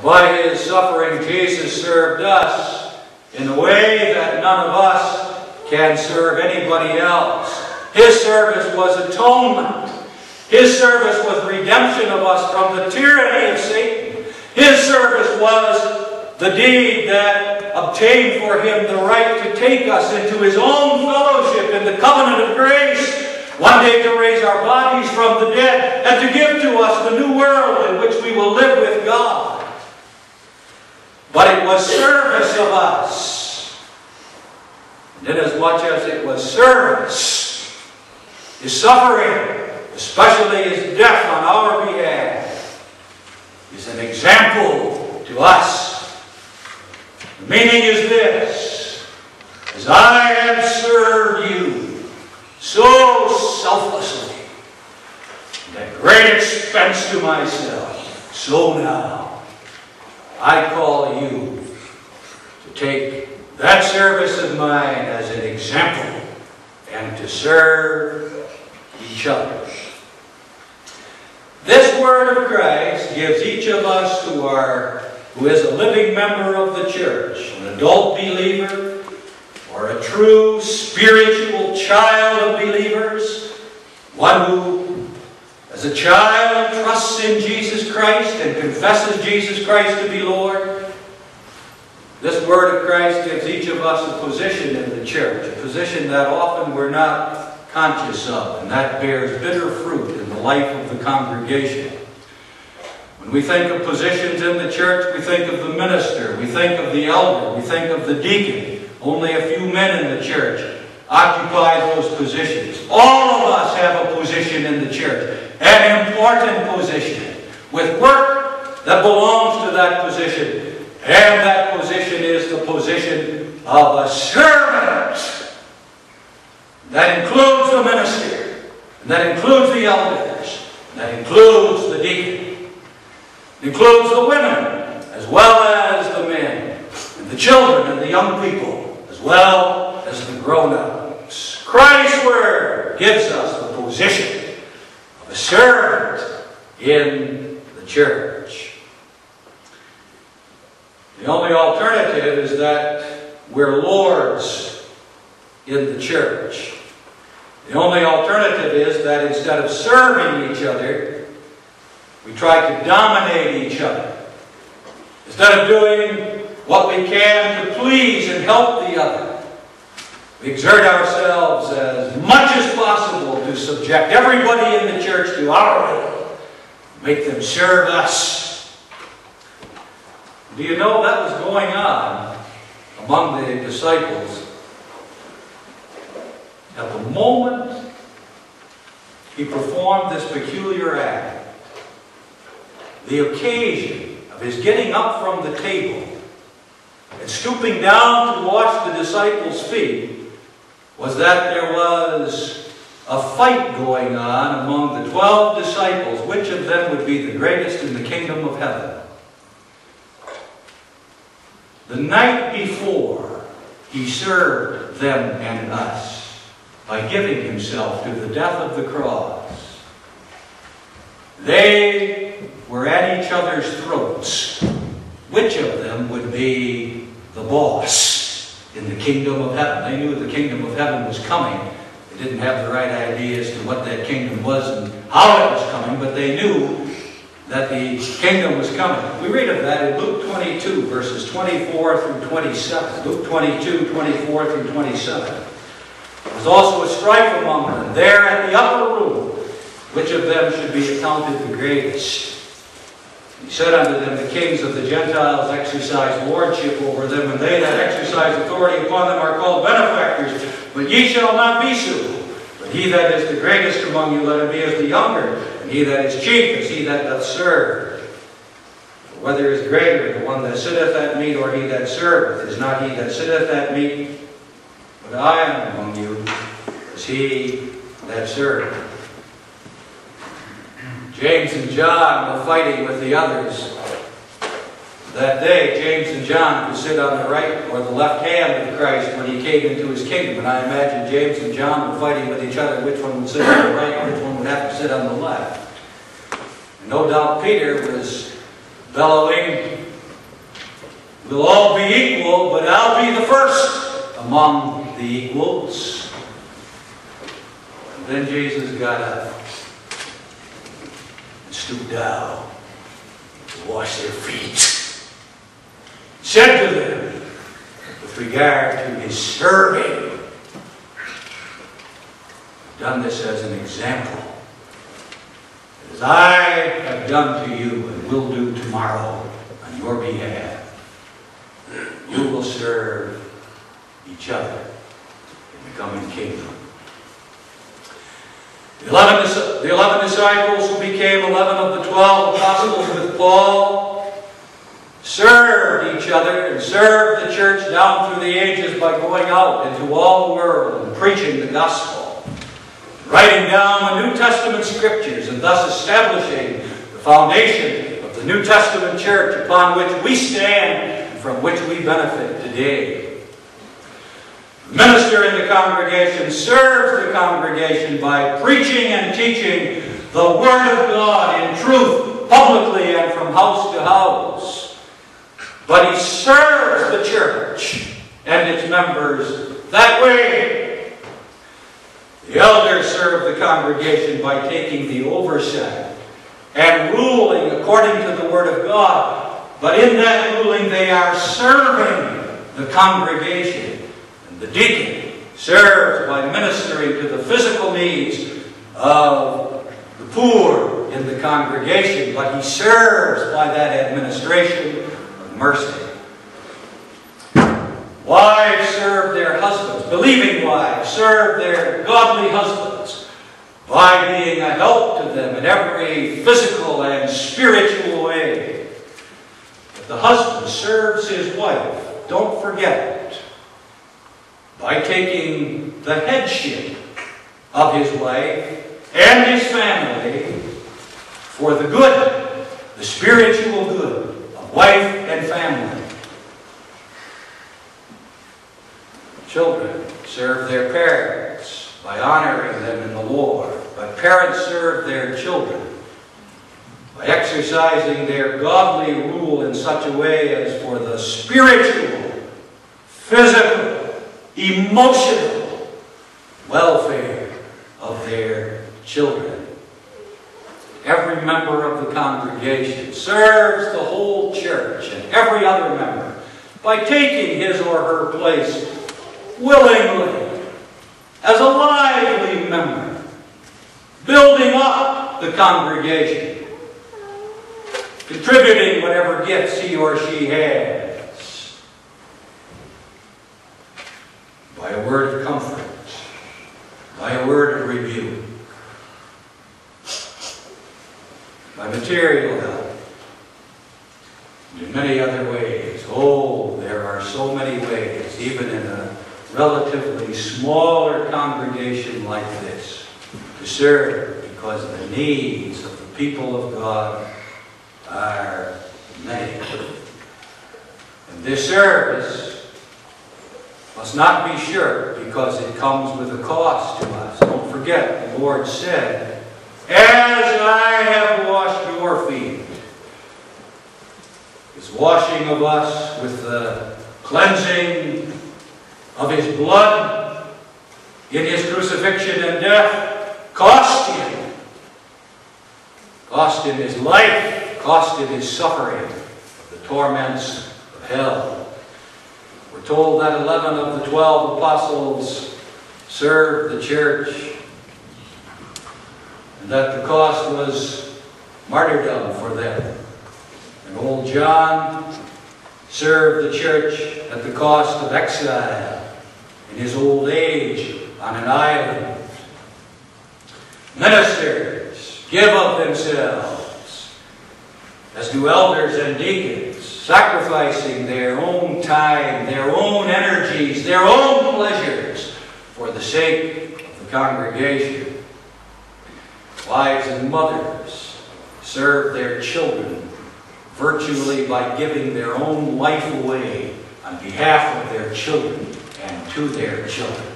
By His suffering, Jesus served us in a way that none of us can serve anybody else. His service was atonement. His service was redemption of us from the tyranny of Satan. His service was the deed that obtained for Him the right to take us into His own fellowship in the covenant of grace, one day to raise our bodies from the dead and to give to us the new world in which we will live with God. But it was service of us. And inasmuch as it was service, His suffering, especially His death on our behalf, is an example to us. The meaning is this: as I have served you so selflessly, and at great expense to myself, so now I call you to take that service of mine as an example and to serve each other. This word of Christ gives each of us who is a living member of the church, an adult believer, or a true spiritual child of believers, one who, as a child, trusts in Jesus Christ and confesses Jesus Christ to be Lord. This word of Christ gives each of us a position in the church, a position that often we're not conscious of, and that bears bitter fruit in the life of the congregation. When we think of positions in the church, we think of the minister, we think of the elder, we think of the deacon. Only a few men in the church occupy those positions. All of us have a position in the church, an important position, with work that belongs to that position. And that position is the position of a servant. That includes the minister, and that includes the elders, and that includes the deacon. It includes the women, as well as the men, and the children and the young people, as well as the grown-ups. Christ's Word gives us the position of a servant in the church. The only alternative is that we're lords in the church. The only alternative is that instead of serving each other, we try to dominate each other. Instead of doing what we can to please and help the other, we exert ourselves as much as possible to subject everybody in the church to our will, make them serve us. Do you know that was going on among the disciples? At the moment he performed this peculiar act, the occasion of his getting up from the table and stooping down to wash the disciples' feet was that there was a fight going on among the 12 disciples, which of them would be the greatest in the kingdom of heaven. The night before, he served them and us by giving himself to the death of the cross. They were at each other's throats. Which of them would be the boss in the kingdom of heaven? They knew the kingdom of heaven was coming. They didn't have the right idea as to what that kingdom was and how it was coming, but they knew that the kingdom was coming. We read of that in Luke 22, verses 24 through 27. Luke 22, 24 through 27. There was also a strife among them there at the upper room, which of them should be accounted the greatest. He said unto them, the kings of the Gentiles exercise lordship over them, and they that exercise authority upon them are called benefactors. But ye shall not be so. But he that is the greatest among you, let him be as the younger. And he that is chief is he that doth serve. For whether is greater, the one that sitteth at meat, or he that serveth? Is not he that sitteth at meat? But I am among you as he that serveth. James and John were fighting with the others. That day, James and John could sit on the right or the left hand of Christ when he came into his kingdom. And I imagine James and John were fighting with each other, which one would sit on the right, which one would have to sit on the left. And no doubt Peter was bellowing, we'll all be equal, but I'll be the first among the equals. And then Jesus got up and stooped down to wash their feet. Said to them, with regard to his serving, I've done this as an example. As I have done to you and will do tomorrow on your behalf, you will serve each other in the coming kingdom. The 11 disciples who became 11 of the 12 apostles with Paul served each other and served the church down through the ages by going out into all the world and preaching the gospel, writing down the New Testament scriptures, and thus establishing the foundation of the New Testament church upon which we stand and from which we benefit today. The minister in the congregation serves the congregation by preaching and teaching the Word of God in truth, publicly and from house to house. But he serves the church and its members that way. The elders serve the congregation by taking the oversight and ruling according to the Word of God. But in that ruling they are serving the congregation. The deacon serves by ministering to the physical needs of the poor in the congregation, but he serves by that administration of mercy. Wives serve their husbands, believing wives serve their godly husbands by being a help to them in every physical and spiritual way. But the husband serves his wife, don't forget it, by taking the headship of his wife and his family for the good, the spiritual good of wife and family. Children serve their parents by honoring them in the Lord, but parents serve their children by exercising their godly rule in such a way as for the spiritual, physical, emotional welfare of their children. Every member of the congregation serves the whole church and every other member by taking his or her place willingly as a lively member, building up the congregation, contributing whatever gifts he or she has, by a word of comfort, by a word of rebuke, by material help, and in many other ways. Oh, there are so many ways, even in a relatively smaller congregation like this, to serve, because the needs of the people of God are many. And this service must not be shirked, because it comes with a cost to us. Don't forget, the Lord said, "As I have washed your feet." His washing of us with the cleansing of his blood in his crucifixion and death cost him. Cost him his life, cost him his suffering, the torments of hell. We're told that 11 of the 12 apostles served the church, and that the cost was martyrdom for them. And old John served the church at the cost of exile in his old age on an island. Ministers give of themselves, as do elders and deacons, sacrificing their own time, their own energies, their own pleasures for the sake of the congregation. Wives and mothers serve their children virtually by giving their own life away on behalf of their children and to their children.